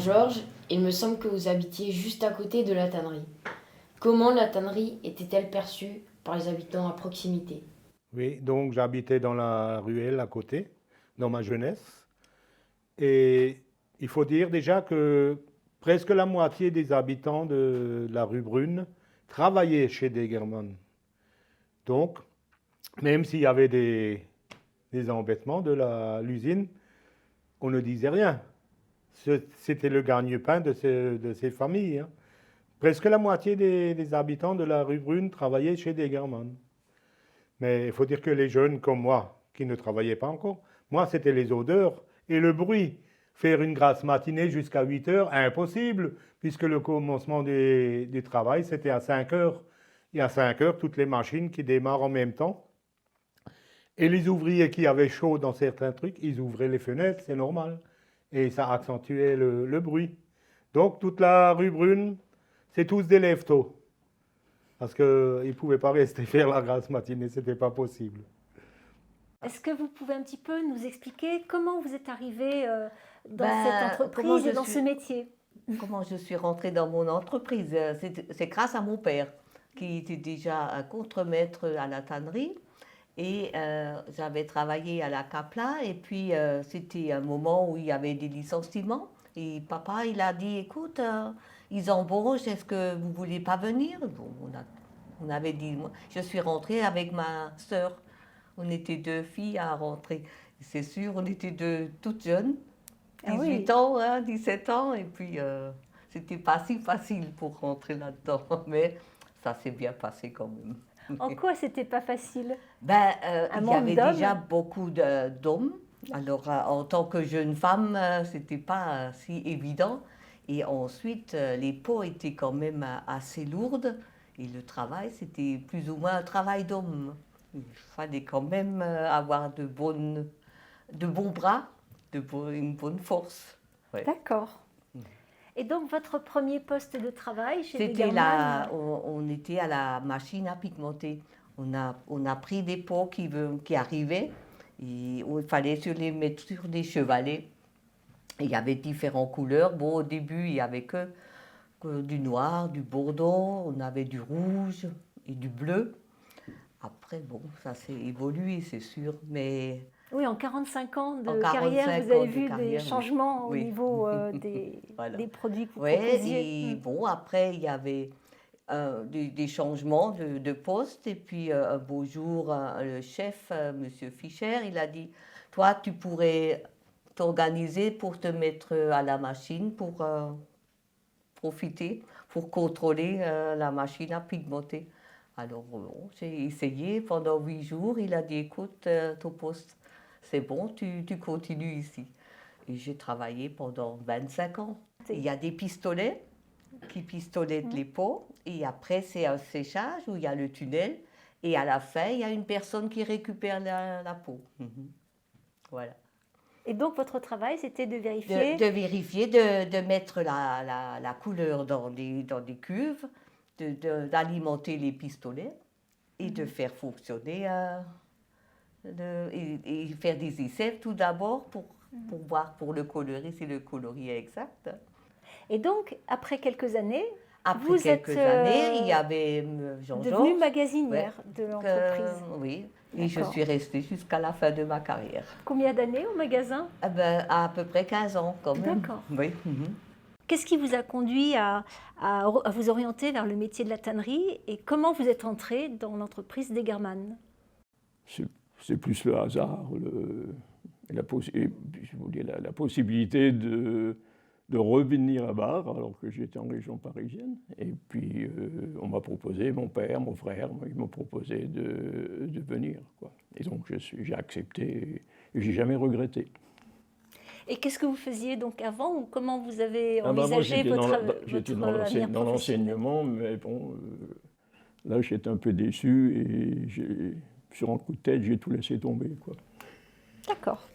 Jean-Georges, il me semble que vous habitiez juste à côté de la tannerie. Comment la tannerie était-elle perçue par les habitants à proximité? Oui, donc j'habitais dans la ruelle à côté, dans ma jeunesse. Et il faut dire déjà que presque la moitié des habitants de la rue Brune travaillaient chez Degerman. Donc, même s'il y avait des embêtements de l'usine, on ne disait rien. C'était le gagne-pain de ces familles, hein. Presque la moitié des habitants de la rue Brune travaillaient chez Degerman. Mais il faut dire que les jeunes comme moi, qui ne travaillaient pas encore, moi, c'était les odeurs et le bruit. Faire une grasse matinée jusqu'à 8 heures, impossible, puisque le commencement du travail, c'était à 5 heures. Et à 5 heures, toutes les machines qui démarrent en même temps. Et les ouvriers qui avaient chaud dans certains trucs, ils ouvraient les fenêtres, c'est normal. Et ça accentuait le bruit. Donc, toute la rue Brune, c'est tous des lève-tôt. Parce qu'ils ne pouvaient pas rester faire la grasse matinée, ce n'était pas possible. Est-ce que vous pouvez un petit peu nous expliquer comment vous êtes arrivé dans Ben, cette entreprise et dans ce métier? Comment je suis rentrée dans mon entreprise? C'est grâce à mon père, qui était déjà un contremaître à la tannerie. Et j'avais travaillé à la Capla. Et puis, c'était un moment où il y avait des licenciements. Et papa, il a dit, écoute, ils embauchent, est-ce que vous ne voulez pas venir? Bon, on avait dit, je suis rentrée avec ma sœur. On était deux filles à rentrer. C'est sûr, on était toutes jeunes, 18 ans, hein, 17 ans, et puis c'était pas si facile pour rentrer là-dedans, mais ça s'est bien passé quand même. En quoi c'était pas facile? Ben, il y manque avait d'hommes? déjà beaucoup d'hommes. Alors, en tant que jeune femme, c'était pas si évident. Et ensuite, les peaux étaient quand même assez lourdes. Et le travail, c'était plus ou moins un travail d'homme. Il fallait quand même avoir de bons bras, une bonne force. Ouais. D'accord. Et donc, votre premier poste de travail chez C'était Degerman? on était à la machine à pigmenter. On a pris des pots qui arrivaient et il fallait les mettre sur des chevalets. Et il y avait différentes couleurs. Bon, au début, il n'y avait que du noir, du bordeaux, on avait du rouge et du bleu. Après, bon, ça s'est évolué, c'est sûr, mais... Oui, en 45 ans de 45 carrière, vous ans avez de vu carrière, des changements oui. au niveau Voilà. des produits que vous Ouais, proposiez. et bon, après, il y avait des changements de poste. Et puis, un beau jour, le chef, Monsieur Fischer, il a dit, toi, tu pourrais t'organiser pour te mettre à la machine, pour profiter, pour contrôler la machine à pigmenter. Alors, bon, j'ai essayé pendant 8 jours. Il a dit, écoute, ton poste, c'est bon, tu continues ici. Et j'ai travaillé pendant 25 ans. Il y a des pistolets qui pistolettent les pots. Et après, c'est un séchage où il y a le tunnel. Et à la fin, il y a une personne qui récupère la peau. Voilà. Et donc, votre travail, c'était de vérifier? De vérifier, de mettre la couleur dans des cuves, d'alimenter les pistolets et de faire fonctionner, et faire des essais tout d'abord pour voir pour le coloris, si le coloris est exact. Et donc, après quelques années, Après vous quelques êtes années, il y avait Jean-Georges. devenue magasinière de l'entreprise. Oui, et je suis restée jusqu'à la fin de ma carrière. Combien d'années au magasin? À peu près 15 ans quand même. D'accord. Oui. Qu'est-ce qui vous a conduit à vous orienter vers le métier de la tannerie et comment vous êtes entré dans l'entreprise Degerman? C'est plus le hasard, la possibilité de revenir à Bar alors que j'étais en région parisienne. Et puis on m'a proposé, mon père, mon frère, ils m'ont proposé de venir, quoi. Et donc j'ai accepté et j'ai jamais regretté. Et qu'est-ce que vous faisiez donc avant ou comment vous avez Moi, envisagé votre j'étais dans avenir professionnel? l'enseignement, mais bon, là j'étais un peu déçu et sur un coup de tête, j'ai tout laissé tomber, quoi. D'accord.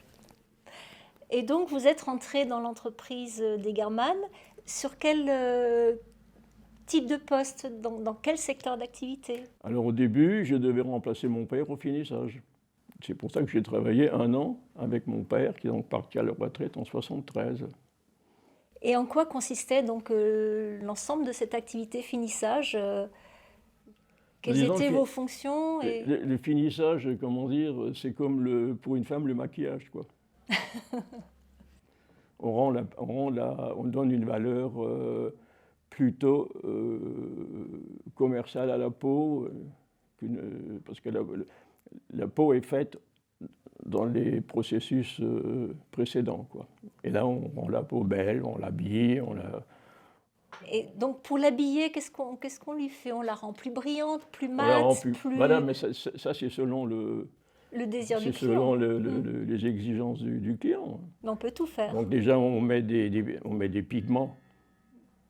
Et donc vous êtes rentré dans l'entreprise Degerman. Sur quel type de poste, dans quel secteur d'activité? Alors au début, je devais remplacer mon père au finissage. C'est pour ça que j'ai travaillé 1 an avec mon père, qui est donc parti à la retraite en 1973. Et en quoi consistait donc l'ensemble de cette activité finissage Quelles Disons étaient que vos fonctions le finissage, comment dire, c'est comme pour une femme le maquillage, quoi. On donne une valeur plutôt commerciale à la peau, parce que la peau est faite dans les processus précédents, quoi. Et là, on rend la peau belle, on l'habille, Et donc pour l'habiller, qu'est-ce qu'on lui fait? On la rend plus brillante, plus on la rend mate, plus. plus Voilà, mais ça c'est selon le désir c'est du client. selon les exigences du client. Mais on peut tout faire. Donc déjà, on met des pigments.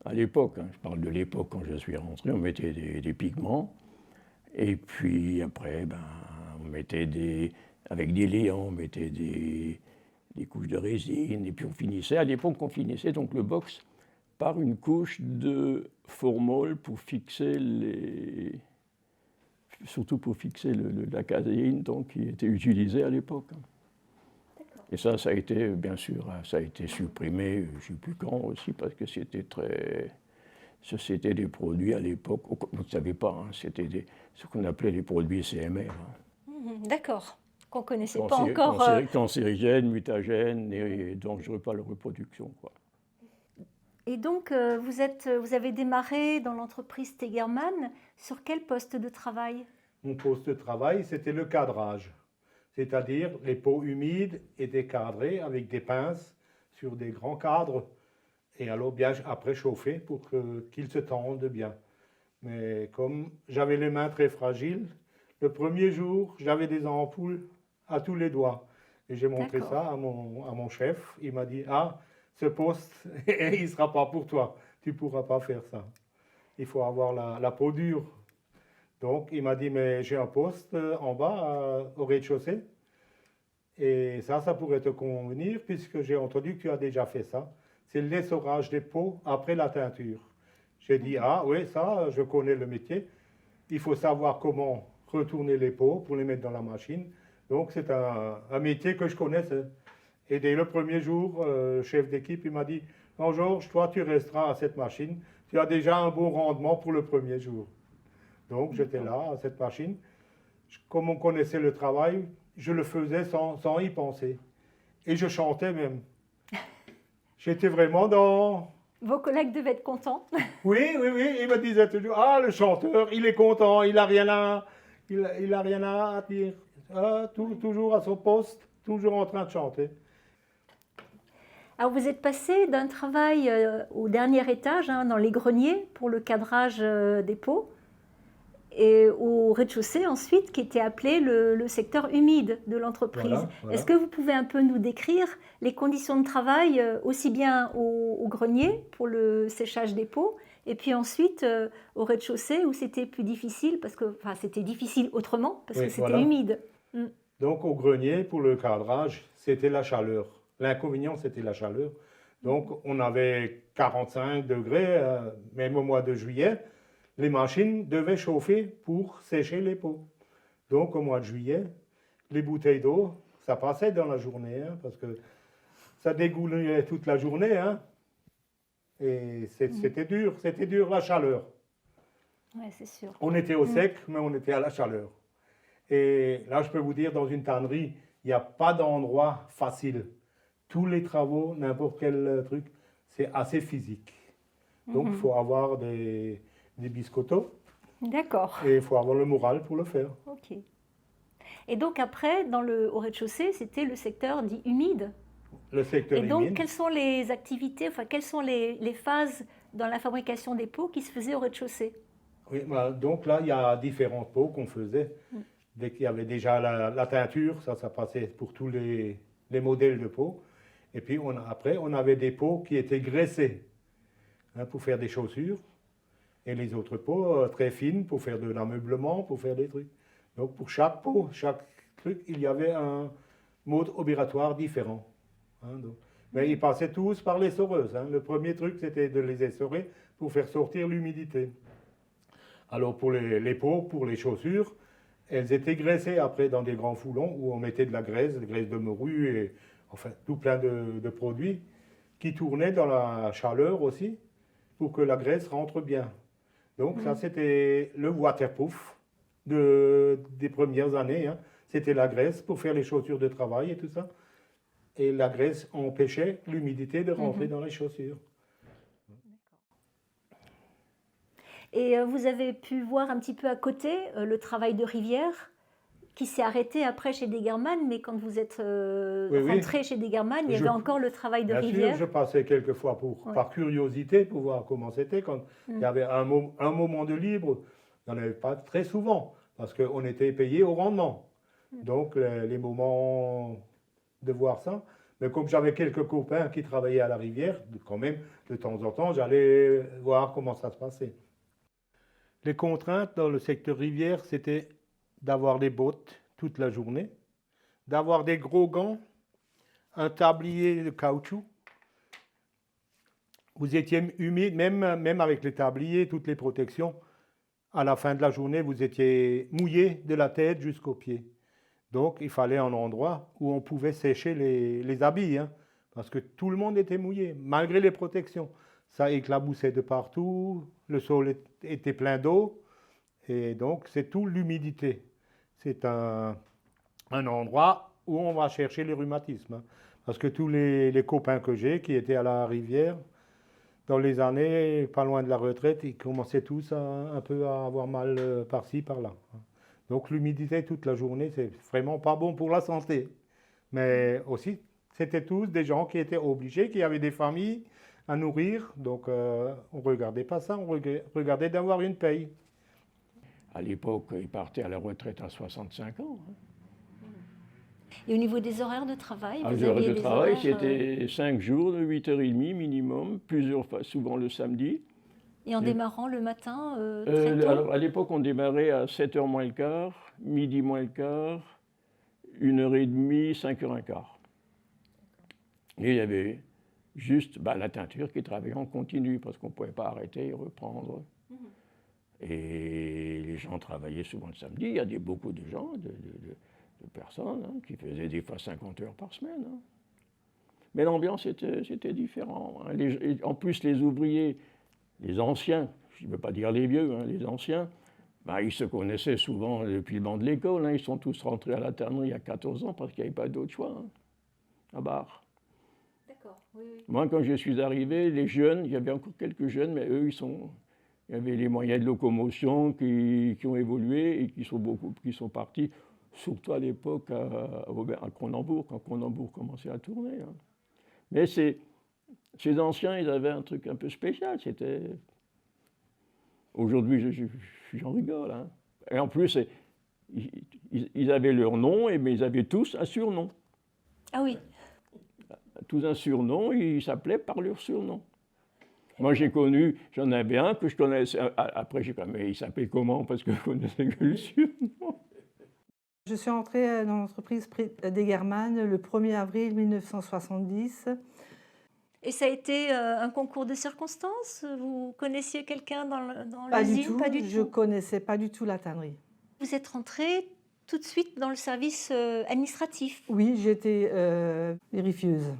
À l'époque, hein, je parle de l'époque quand je suis rentré, on mettait des pigments. Et puis après, on mettait avec des liants, on mettait des couches de résine. Et puis on finissait. À l'époque, on finissait donc le box par une couche de formol pour fixer surtout pour fixer la caséine donc, qui était utilisée à l'époque. Et ça a été, bien sûr, ça a été supprimé, je ne sais plus quand aussi, parce que c'était des produits à l'époque, vous ne savez pas, hein, c'était ce qu'on appelait les produits CMR. Hein. D'accord, qu'on ne connaissait pas encore. Cancérigènes, mutagènes et dangereux par la reproduction, quoi. Et donc, vous avez démarré dans l'entreprise Stegerman. Sur quel poste de travail? Mon poste de travail, c'était le cadrage. C'est-à-dire, les pots humides étaient cadrés avec des pinces sur des grands cadres et alors bien après chauffés pour qu'ils se tendent bien. Mais comme j'avais les mains très fragiles, le premier jour, j'avais des ampoules à tous les doigts. Et j'ai montré ça à mon chef. Il m'a dit, ah, ce poste, il ne sera pas pour toi. Tu ne pourras pas faire ça. Il faut avoir la peau dure. Donc, il m'a dit, mais j'ai un poste en bas, au rez-de-chaussée. Et ça pourrait te convenir, puisque j'ai entendu que tu as déjà fait ça. C'est l'essorage des peaux après la teinture. J'ai dit, ah oui, ça, je connais le métier. Il faut savoir comment retourner les peaux pour les mettre dans la machine. Donc, c'est un métier que je connaissais. Et dès le premier jour, le chef d'équipe, il m'a dit, non, Georges, toi, tu resteras à cette machine. Tu as déjà un bon rendement pour le premier jour. Donc, j'étais là, à cette machine. Comme on connaissait le travail, je le faisais sans y penser. Et je chantais même. J'étais vraiment dans... Vos collègues devaient être contents. Oui, il me disait toujours, ah, le chanteur, il est content, il n'a rien à dire. Ah, toujours à son poste, toujours en train de chanter. Alors, vous êtes passé d'un travail au dernier étage, hein, dans les greniers, pour le cadrage des pots, et au rez-de-chaussée ensuite, qui était appelé le secteur humide de l'entreprise. Voilà. Est-ce que vous pouvez un peu nous décrire les conditions de travail, aussi bien au grenier, pour le séchage des pots, et puis ensuite au rez-de-chaussée, où c'était plus difficile, c'était difficile autrement, parce que c'était humide. Donc au grenier, pour le cadrage, c'était la chaleur. L'inconvénient, c'était la chaleur. Donc on avait 45 degrés, même au mois de juillet. Les machines devaient chauffer pour sécher les pots. Donc au mois de juillet, les bouteilles d'eau, ça passait dans la journée, hein, parce que ça dégoulinait toute la journée. Hein, et c'était dur la chaleur. Ouais, c'est sûr. On était au sec, mais on était à la chaleur. Et là, je peux vous dire, dans une tannerie, il n'y a pas d'endroit facile. Tous les travaux, n'importe quel truc, c'est assez physique. Donc il faut avoir des biscottos. D'accord. Et il faut avoir le moral pour le faire. Ok. Et donc après, au rez-de-chaussée, c'était le secteur dit humide. Le secteur humide. Et donc, humide. quelles sont les activités, quelles sont les phases dans la fabrication des pots qui se faisaient au rez-de-chaussée? Oui, donc là, il y a différents pots qu'on faisait. Dès qu'il y avait déjà la teinture, ça passait pour tous les modèles de pots. Et puis après, on avait des pots qui étaient graissés, hein, pour faire des chaussures. Et les autres pots très fines pour faire de l'ameublement, pour faire des trucs. Donc pour chaque pot, chaque truc, il y avait un mode opératoire différent. Hein, mais ils passaient tous par l'essoreuse. Hein. Le premier truc, c'était de les essorer pour faire sortir l'humidité. Alors pour les pots, pour les chaussures, elles étaient graissées après dans des grands foulons où on mettait de la graisse de morue et enfin tout plein de produits qui tournait dans la chaleur aussi, pour que la graisse rentre bien. Donc ça, c'était le waterproof des premières années, hein. C'était la graisse pour faire les chaussures de travail et tout ça. Et la graisse empêchait l'humidité de rentrer dans les chaussures. Et vous avez pu voir un petit peu à côté le travail de rivière qui s'est arrêté après chez Degerman, mais quand vous êtes rentré chez Degerman, il y avait encore le travail de rivière. Bien sûr, je passais quelquefois par curiosité pour voir comment c'était. Quand il y avait un moment de libre, il n'y en avait pas très souvent, parce qu'on était payé au rendement. Donc les moments de voir ça. Mais comme j'avais quelques copains qui travaillaient à la rivière, quand même, de temps en temps, j'allais voir comment ça se passait. Les contraintes dans le secteur rivière, c'était d'avoir des bottes toute la journée, d'avoir des gros gants, un tablier de caoutchouc. Vous étiez humide, même avec les tabliers, toutes les protections. À la fin de la journée, vous étiez mouillé de la tête jusqu'aux pieds. Donc, il fallait un endroit où on pouvait sécher les habits, hein, parce que tout le monde était mouillé, malgré les protections. Ça éclaboussait de partout, le sol était plein d'eau, et donc c'est tout l'humidité. C'est un endroit où on va chercher les rhumatismes, hein, parce que tous les copains que j'ai qui étaient à la rivière, dans les années pas loin de la retraite, ils commençaient tous un peu à avoir mal par-ci, par-là. Donc l'humidité toute la journée, c'est vraiment pas bon pour la santé. Mais aussi, c'était tous des gens qui étaient obligés, qui avaient des familles à nourrir. Donc on ne regardait pas ça, on regardait d'avoir une paye. À l'époque, ils partaient à la retraite à 65 ans. Hein. Et au niveau des horaires de travail, les horaires de travail, c'était 5 jours de 8h30 minimum, plusieurs fois, souvent le samedi. Et en démarrant le matin très tôt. Alors, à l'époque, on démarrait à 7h moins le quart, midi moins le quart, 1h30, 5h15. Et il y avait juste la teinture qui travaillait en continu, parce qu'on ne pouvait pas arrêter et reprendre. Et les gens travaillaient souvent le samedi. Il y a beaucoup de gens, de personnes, hein, qui faisaient des fois 50 heures par semaine. Hein. Mais l'ambiance était différente. Hein. En plus, les ouvriers, les anciens, je ne veux pas dire les vieux, hein, les anciens, ils se connaissaient souvent depuis le banc de l'école. Hein. Ils sont tous rentrés à la tannerie à 14 ans parce qu'il n'y avait pas d'autre choix, hein, à Bar. D'accord, oui. Moi, quand je suis arrivé, les jeunes, il y avait encore quelques jeunes, mais eux, il y avait les moyens de locomotion qui ont évolué et qui sont partis, surtout à l'époque à Cronenbourg, quand Cronenbourg commençait à tourner. Hein. Mais ces anciens, ils avaient un truc un peu spécial. Aujourd'hui, j'en rigole. Hein. Et en plus, ils avaient leur nom, mais ils avaient tous un surnom. Ah oui. Tous un surnom, ils s'appelaient par leur surnom. Moi, j'en avais un que je connaissais. Après, mais il s'appelait comment? Parce que je connaissais que le surnom. Je suis entrée dans l'entreprise Degerman le 1er avril 1970. Et ça a été un concours de circonstances? Vous connaissiez quelqu'un dans Pas l'usine? du tout. Pas du tout. Je ne connaissais pas du tout la tannerie. Vous êtes rentrée tout de suite dans le service administratif? Oui, j'étais vérifieuse.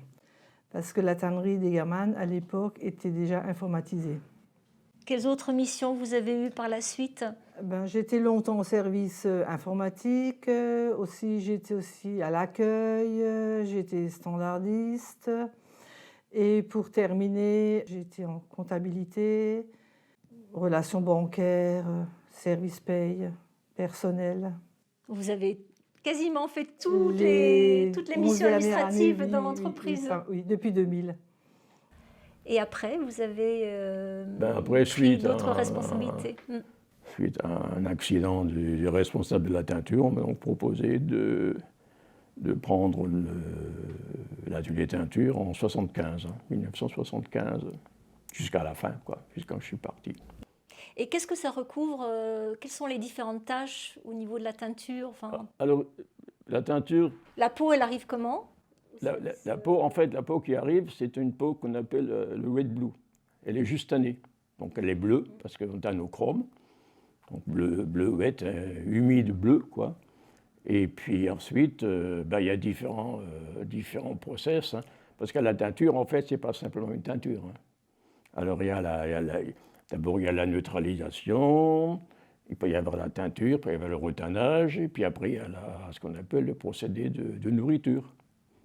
Parce que la tannerie Degerman, à l'époque, était déjà informatisée. Quelles autres missions vous avez eues par la suite? J'étais longtemps au service informatique, j'étais aussi à l'accueil, j'étais standardiste. Et pour terminer, j'étais en comptabilité, relations bancaires, service paye, personnel. Vous avez quasiment fait toutes les missions administratives dans l'entreprise. Oui, depuis 2000. Et après, vous avez après, pris d'autres responsabilités. Suite à un accident du responsable de la teinture, on m'a donc proposé de prendre l'atelier teinture en 1975, jusqu'à la fin, jusqu'à quand je suis parti. Et qu'est-ce que ça recouvre? Quelles sont les différentes tâches au niveau de la teinture? Alors, la teinture... La peau, elle arrive comment? La peau, en fait, la peau qui arrive, c'est une peau qu'on appelle le wet blue. Elle est juste tannée. Donc elle est bleue, parce qu'on tanne au chrome. Donc bleu wet, humide bleu, quoi. Et puis ensuite, il y a différents process. Hein. Parce que la teinture, en fait, ce n'est pas simplement une teinture. Hein. Alors, d'abord, il y a la neutralisation, il peut y avoir la teinture, il peut y avoir le retannage, et puis après, il y a ce qu'on appelle le procédé de nourriture.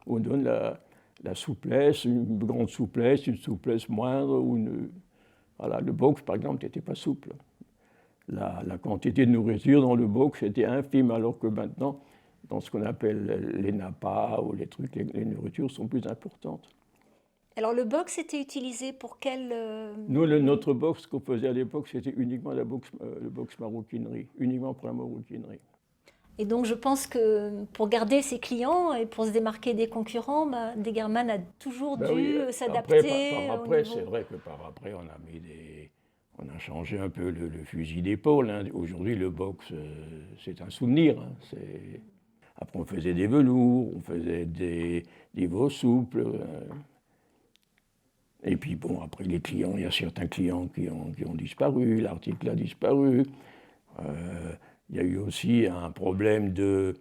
On donne la souplesse, une grande souplesse, une souplesse moindre. Voilà, le box, par exemple, n'était pas souple. La quantité de nourriture dans le box était infime, alors que maintenant, dans ce qu'on appelle les napas ou les trucs, les nourritures sont plus importantes. Alors le box était utilisé pour quel... Nous, notre box qu'on faisait à l'époque, c'était uniquement le box maroquinerie, uniquement pour la maroquinerie. Et donc je pense que pour garder ses clients et pour se démarquer des concurrents, Degerman a toujours dû s'adapter. Après, c'est vrai que par après, on a changé un peu le fusil d'épaule. Hein. Aujourd'hui, le box, c'est un souvenir. Hein. Après, on faisait des velours, on faisait des veaux souples. Et puis, bon, après, les clients, il y a certains clients qui ont disparu, l'article a disparu. Il y a eu aussi un problème de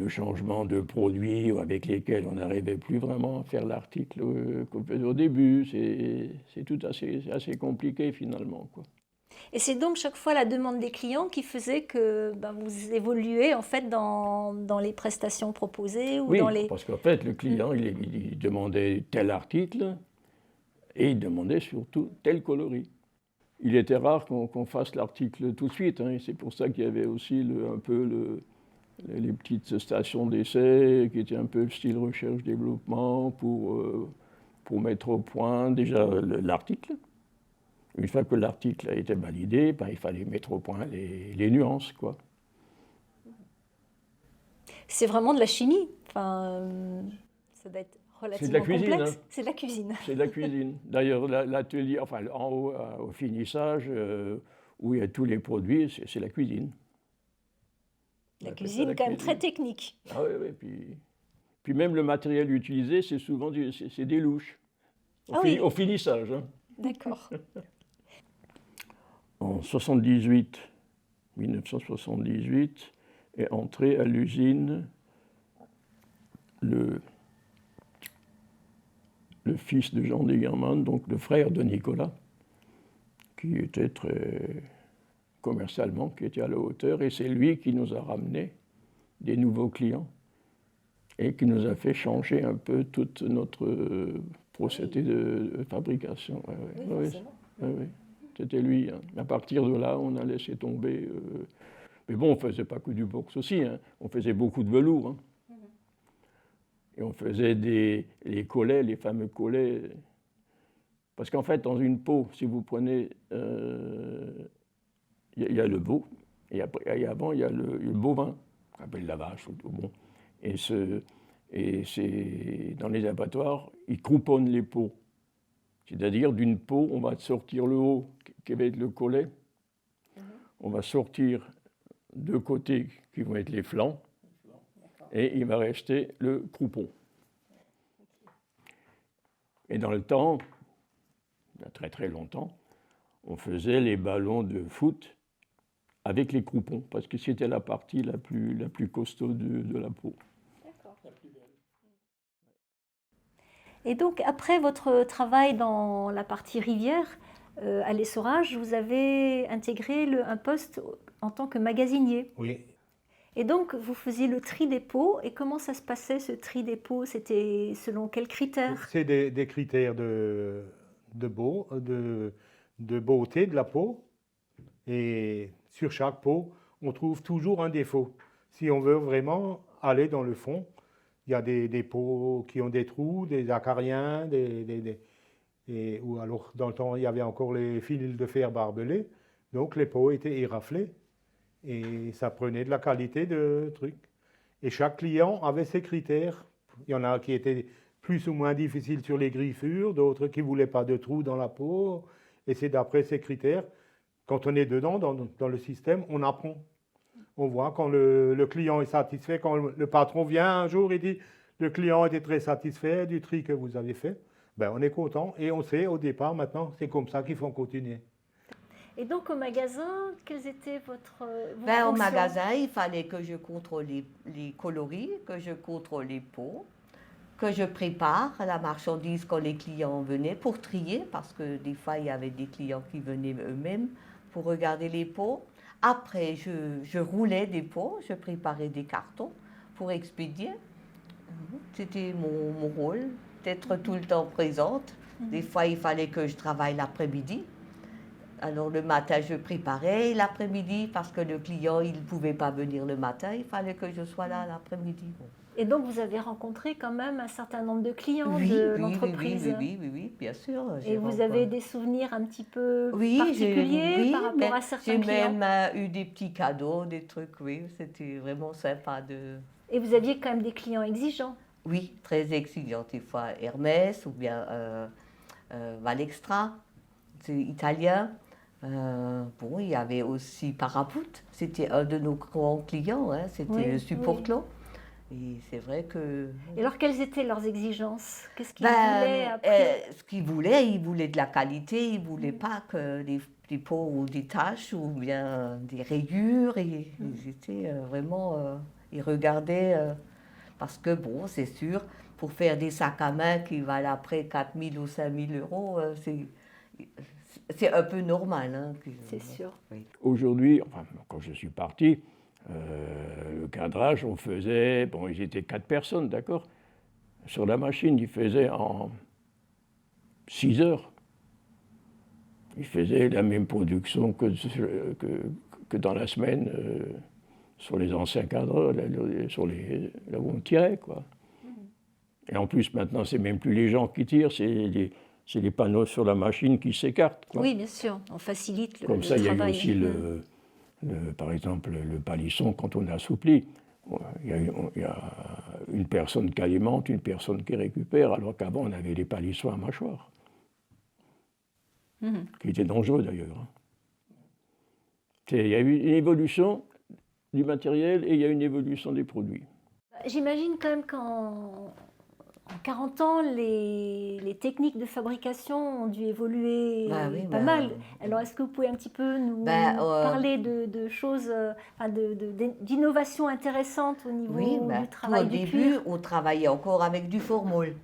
changement de produits avec lesquels on n'arrivait plus vraiment à faire l'article qu'on faisait au début. C'est tout assez compliqué, finalement, quoi. Et c'est donc chaque fois la demande des clients qui faisait que vous évoluez en fait dans les prestations proposées ou oui, dans les... parce qu'en fait, le client, il demandait tel article et il demandait surtout tel coloris. Il était rare qu'on fasse l'article tout de suite. Hein, et c'est pour ça qu'il y avait aussi les petites stations d'essai qui étaient un peu style recherche-développement pour mettre au point déjà l'article. Une fois que l'article a été validé, il fallait mettre au point les nuances, quoi. C'est vraiment de la chimie. Enfin, ça doit être relativement complexe. Hein. C'est de la cuisine. C'est de la cuisine. D'ailleurs, l'atelier, enfin en haut, au finissage, où il y a tous les produits, c'est la cuisine. La cuisine, quand même très technique. Ah oui, puis même le matériel utilisé, c'est souvent c'est des louches. Au finissage. Hein. D'accord. En 1978, est entré à l'usine le fils de Jean Degerman, donc le frère de Nicolas, qui était très commercialement, qui était à la hauteur, et c'est lui qui nous a ramené des nouveaux clients et qui nous a fait changer un peu toute notre procédé de fabrication. Oui. C'était lui. Hein. À partir de là, on a laissé tomber. Mais bon, on ne faisait pas que du box aussi. Hein. On faisait beaucoup de velours. Hein. Et on faisait les collets, les fameux collets. Parce qu'en fait, dans une peau, si vous prenez... Il y a le veau, et avant, il y a le bovin, qu'on appelle la vache. Bon. Et c'est dans les abattoirs, ils crouponnent les peaux. C'est-à-dire, d'une peau, on va sortir le haut, qui va être le collet. On va sortir deux côtés, qui vont être les flancs, et il va rester le croupon. Et dans le temps, il y a très très longtemps, on faisait les ballons de foot avec les croupons, parce que c'était la partie la plus costaud de la peau. Et donc, après votre travail dans la partie rivière, à l'essorage, vous avez intégré un poste en tant que magasinier. Oui. Et donc, vous faisiez le tri des pots. Et comment ça se passait, ce tri des pots? C'était selon quels critères? C'est des critères de beauté de la peau. Et sur chaque peau, on trouve toujours un défaut. Si on veut vraiment aller dans le fond, il y a des peaux qui ont des trous, des acariens, ou alors dans le temps, il y avait encore les fils de fer barbelés. Donc les peaux étaient éraflées et ça prenait de la qualité de truc. Et chaque client avait ses critères. Il y en a qui étaient plus ou moins difficiles sur les griffures, d'autres qui ne voulaient pas de trous dans la peau. Et c'est d'après ces critères. Quand on est dedans, dans le système, on apprend. On voit quand le client est satisfait, quand le patron vient un jour et dit « le client était très satisfait du tri que vous avez fait », ben on est content et on sait au départ maintenant, c'est comme ça qu'il faut continuer. Et donc au magasin, quelles étaient vos Au magasin, il fallait que je contrôle les coloris, que je contrôle les pots, que je prépare la marchandise quand les clients venaient pour trier, parce que des fois, il y avait des clients qui venaient eux-mêmes pour regarder les pots. Après, je roulais des pots, je préparais des cartons pour expédier. C'était mon rôle, d'être tout le temps présente. Des fois, il fallait que je travaille l'après-midi. Alors, le matin, je préparais, l'après-midi, parce que le client, il ne pouvait pas venir le matin, il fallait que je sois là l'après-midi. Bon. Et donc, vous avez rencontré quand même un certain nombre de clients Oui, de oui, l'entreprise. oui, bien sûr. Et vous avez des souvenirs un petit peu Oui, particuliers par rapport mais à certains j'ai clients? même eu des petits cadeaux, des trucs, oui, c'était vraiment sympa de... Et vous aviez quand même des clients exigeants? Oui, très exigeants, des fois Hermès ou bien Valextra, c'est italien. Bon, il y avait aussi Paraput, c'était un de nos grands clients, hein, c'était Oui, le Supportlo. oui. Et c'est vrai que... Et alors, quelles étaient leurs exigences? Qu'est-ce qu'ils Ben, voulaient après? ce qu'ils voulaient de la qualité, ils ne voulaient pas que des pots ou des taches ou bien des rayures. Ils étaient vraiment... ils regardaient, parce que bon, c'est sûr, pour faire des sacs à main qui valent après 4 000 ou 5 000 euros, c'est un peu normal. Hein, C'est sûr. Oui. Aujourd'hui, enfin, quand je suis parti, le cadrage, on faisait, bon, ils étaient 4 personnes, d'accord? Sur la machine, ils faisaient en 6 heures. Ils faisaient la même production que dans la semaine sur les anciens cadres, là où on tirait, quoi. Et en plus, maintenant, c'est même plus les gens qui tirent, c'est les panneaux sur la machine qui s'écartent, quoi. Oui, bien sûr, on facilite le Comme ça, travail. il y a eu aussi, par exemple, le palisson, quand on assouplit. Il y a une personne qui alimente, une personne qui récupère, alors qu'avant, on avait les palissons à mâchoire, qui étaient dangereux d'ailleurs. Il y a eu une évolution du matériel et il y a une évolution des produits. J'imagine quand même qu'en 40 ans, les techniques de fabrication ont dû évoluer Bah oui, pas bah, mal. Alors, est-ce que vous pouvez un petit peu nous parler de choses, d'innovations intéressantes au niveau Oui, du tout travail au du début, cuir? on travaillait encore avec du formol.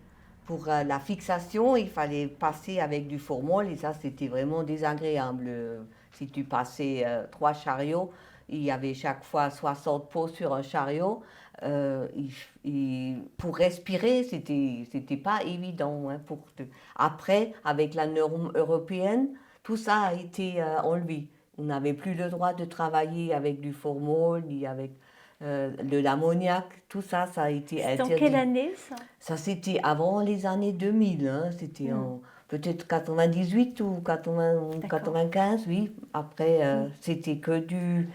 Pour la fixation, il fallait passer avec du formol et ça, c'était vraiment désagréable. Si tu passais 3 chariots, il y avait chaque fois 60 pots sur un chariot. Pour respirer, c'était pas évident. Hein, Après, avec la norme européenne, tout ça a été enlevé. On n'avait plus le droit de travailler avec du formol ni avec de l'ammoniac. Tout ça, ça a été C'était en interdit. quelle année, ça? Ça, c'était avant les années 2000. Hein. C'était en peut-être 98 ou 95, oui. Après, c'était que du...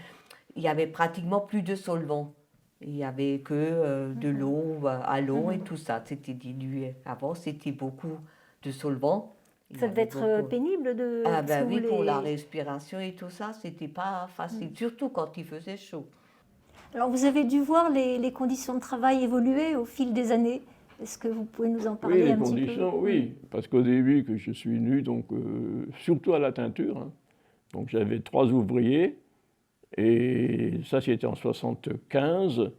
Il y avait pratiquement plus de solvants. Il n'y avait que de l'eau à l'eau et tout ça. C'était dilué. Avant, c'était beaucoup de solvants. Ça devait être pénible de... Ah parce ben que oui, vous pour la les- respiration et tout ça, c'était pas facile. Surtout quand il faisait chaud. Alors, vous avez dû voir les conditions de travail évoluer au fil des années. Est-ce que vous pouvez nous en parler Oui, les un petit peu? conditions, oui. Parce qu'au début que je suis venu, donc, surtout à la teinture, hein, donc j'avais 3 ouvriers, et ça c'était en 75,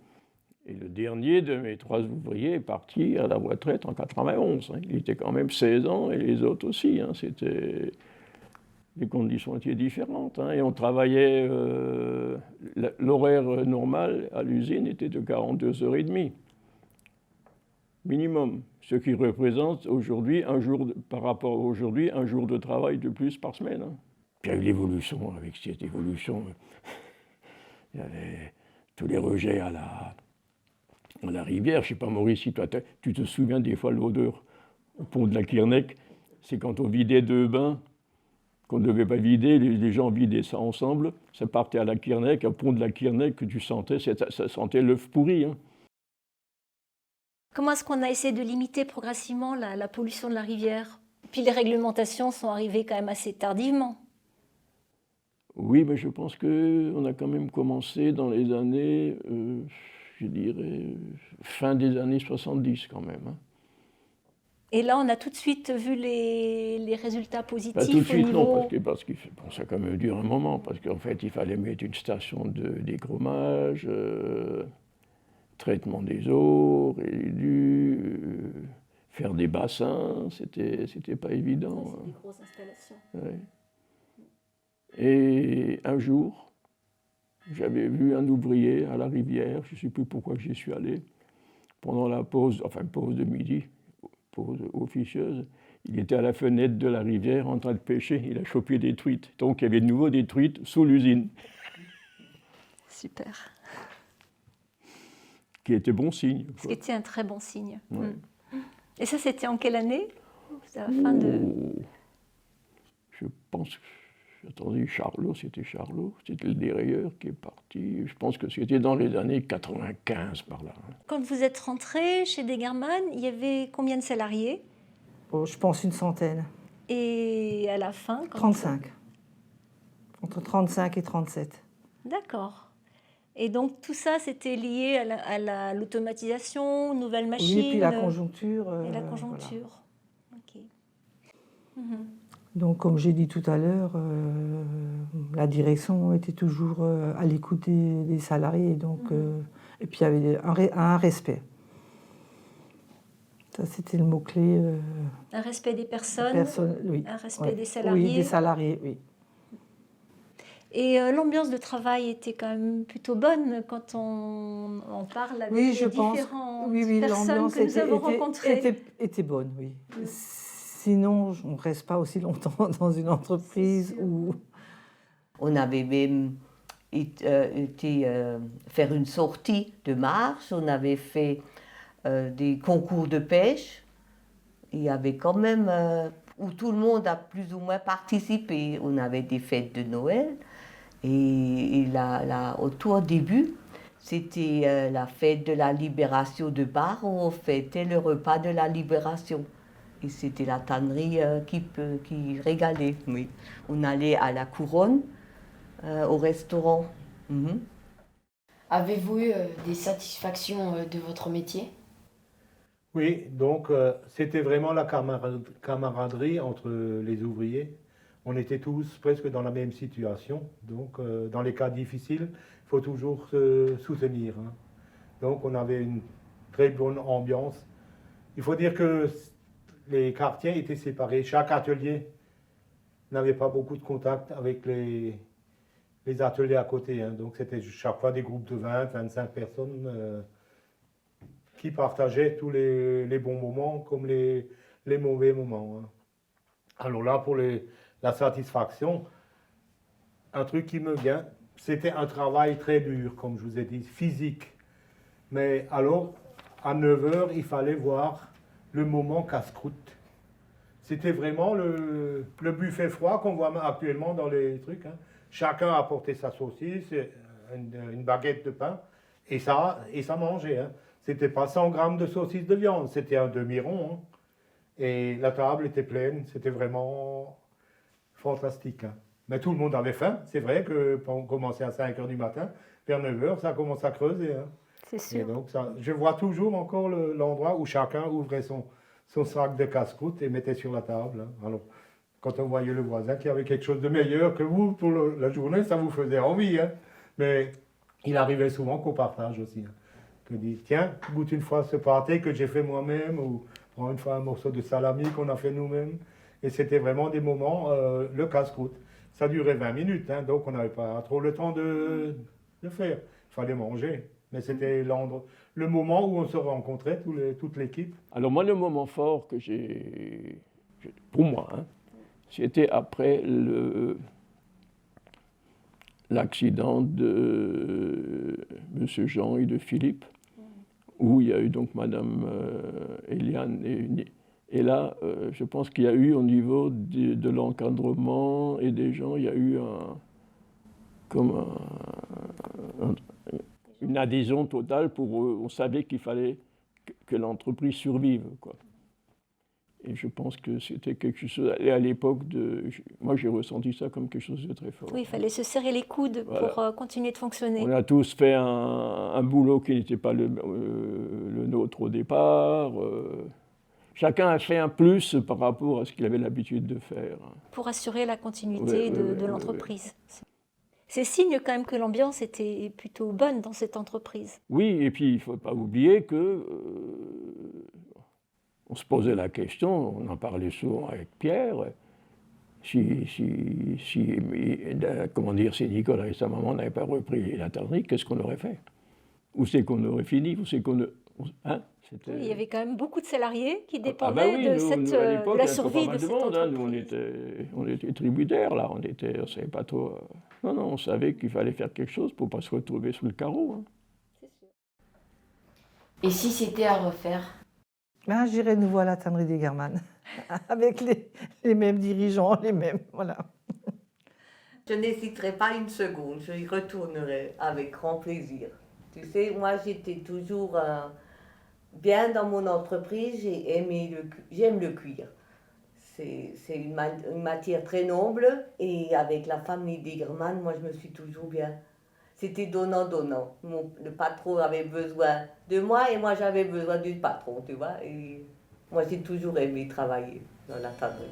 et le dernier de mes 3 ouvriers est parti à la retraite en 91. Hein. Il était quand même 16 ans, et les autres aussi. Hein. Les conditions étaient différentes, hein, et on travaillait, l'horaire normal à l'usine était de 42h30. Minimum, ce qui représente aujourd'hui, par rapport à aujourd'hui, un jour de travail de plus par semaine. Hein. Puis il y a eu l'évolution, avec cette évolution, il y avait tous les rejets à la rivière. Je ne sais pas, Maurice, si toi, tu te souviens des fois l'odeur au pont de la Kirnec, c'est quand on vidait 2 bains, qu'on ne devait pas vider, les gens vidaient ça ensemble, ça partait à la Kirnec, au pont de la Kirnec, que tu sentais, ça sentait l'œuf pourri. Hein. Comment est-ce qu'on a essayé de limiter progressivement la pollution de la rivière? Puis les réglementations sont arrivées quand même assez tardivement. Oui, mais je pense qu'on a quand même commencé dans les années, je dirais, fin des années 70 quand même. Hein. Et là, on a tout de suite vu les résultats positifs Pas tout de suite, au niveau... non, parce que bon, ça a quand même duré un moment, parce qu'en fait, il fallait mettre une station d'écromage, traitement des eaux, faire des bassins, c'était pas évident. C'est des grosses installations. Ouais. Et un jour, j'avais vu un ouvrier à la rivière, je ne sais plus pourquoi j'y suis allé, pendant la pause, enfin pause de midi, pause officieuse, il était à la fenêtre de la rivière en train de pêcher, il a chopé des truites. Donc il y avait de nouveau des truites sous l'usine. Super. Qui était bon signe. Ce qui était un très bon signe. Ouais. Et ça, c'était en quelle année? C'était à la fin de... Je pense que... Attendez, c'était Charlot, c'était le dérailleur qui est parti. Je pense que c'était dans les années 95 par là. Quand vous êtes rentré chez Degerman, il y avait combien de salariés? Oh, je pense une centaine. Et à la fin 35. Entre 35 et 37. D'accord. Et donc tout ça, c'était lié à l'automatisation, aux nouvelles machines. Oui, et puis la conjoncture. Et la conjoncture. Voilà. Ok. Mhm. Donc, comme j'ai dit tout à l'heure, la direction était toujours à l'écoute des salariés. Donc, et puis, il y avait un respect. Ça, c'était le mot-clé. Un respect des personnes, oui. un respect des salariés. Oui, des salariés, oui. Et l'ambiance de travail était quand même plutôt bonne quand on parle avec Oui, les je pense. différentes Oui, personnes l'ambiance que nous avons rencontrées. était bonne, oui. Sinon, on ne reste pas aussi longtemps dans une entreprise où... On avait même été faire une sortie de marche, on avait fait des concours de pêche. Il y avait quand même, où tout le monde a plus ou moins participé. On avait des fêtes de Noël. Et au tout début, c'était la fête de la libération de Bar, où on fêtait le repas de la libération. Et c'était la tannerie qui régalait. Oui. On allait à la Couronne, au restaurant. Mm-hmm. Avez-vous eu des satisfactions de votre métier? Oui, donc c'était vraiment la camaraderie entre les ouvriers. On était tous presque dans la même situation. Donc dans les cas difficiles, il faut toujours se soutenir. Hein. Donc on avait une très bonne ambiance. Il faut dire que les quartiers étaient séparés. Chaque atelier n'avait pas beaucoup de contact avec les ateliers à côté. Hein. Donc c'était chaque fois des groupes de 20, 25 personnes qui partageaient tous les bons moments comme les mauvais moments. Hein. Alors là, pour la satisfaction, un truc qui me vient, c'était un travail très dur, comme je vous ai dit, physique. Mais alors, à 9 h, il fallait voir le moment casse-croûte. C'était vraiment le buffet froid qu'on voit actuellement dans les trucs. Hein. Chacun apportait sa saucisse, une baguette de pain, et ça mangeait. Hein. C'était pas 100 grammes de saucisse de viande, c'était un demi-rond. Hein. Et la table était pleine, c'était vraiment fantastique. Hein. Mais tout le monde avait faim. C'est vrai qu'on commençait à 5 h du matin, vers 9 h, ça commence à creuser. Hein. C'est sûr. Et donc je vois toujours encore l'endroit où chacun ouvrait son sac de casse-croûte et mettait sur la table. Hein. Alors, quand on voyait le voisin qui avait quelque chose de meilleur que vous pour la journée, ça vous faisait envie. Hein. Mais il arrivait souvent qu'on partage aussi. Hein. Que dit, tiens, goûte une fois ce pâté que j'ai fait moi-même, ou prends une fois un morceau de salami qu'on a fait nous-mêmes. Et c'était vraiment des moments, le casse-croûte. Ça durait 20 minutes, hein, donc on n'avait pas trop le temps de faire. Il fallait manger. Mais c'était le moment où on se rencontrait, toute l'équipe. Alors moi, le moment fort que pour moi, hein, c'était après l'accident de M. Jean et de Philippe, où il y a eu donc Mme Eliane. Et là, je pense qu'il y a eu au niveau de l'encadrement et des gens, il y a eu une adhésion totale pour eux. On savait qu'il fallait que l'entreprise survive, quoi. Et je pense que c'était quelque chose... Et à l'époque, moi j'ai ressenti ça comme quelque chose de très fort. Oui, il fallait se serrer les coudes pour continuer de fonctionner. On a tous fait un boulot qui n'était pas le nôtre au départ. Chacun a fait un plus par rapport à ce qu'il avait l'habitude de faire. Pour assurer la continuité de l'entreprise. C'est signe quand même que l'ambiance était plutôt bonne dans cette entreprise. Oui, et puis il ne faut pas oublier que on se posait la question, on en parlait souvent avec Pierre, comment dire, si Nicolas et sa maman n'avaient pas repris la tannerie, qu'est-ce qu'on aurait fait? Où c'est qu'on aurait fini? Où c'est qu'on hein? Oui, il y avait quand même beaucoup de salariés qui Ah bah dépendaient oui, de, nous, à l'époque, la il y avait survie pas de mal cette monde, hein. Nous, entreprise. on était tributaires, là, on savait pas trop. Non, on savait qu'il fallait faire quelque chose pour ne pas se retrouver sous le carreau. Hein. C'est sûr. Et si c'était à refaire? Ben, j'irai de nouveau à la tannerie des Germanes, avec les mêmes dirigeants, les mêmes, voilà. Je n'hésiterai pas une seconde, je y retournerai avec grand plaisir. Tu sais, moi j'étais toujours bien dans mon entreprise, j'aime le cuir. C'est une matière très noble et avec la famille Degerman, moi je me suis toujours bien. C'était donnant-donnant. Le patron avait besoin de moi et moi j'avais besoin du patron, tu vois. Et moi j'ai toujours aimé travailler dans la tannerie.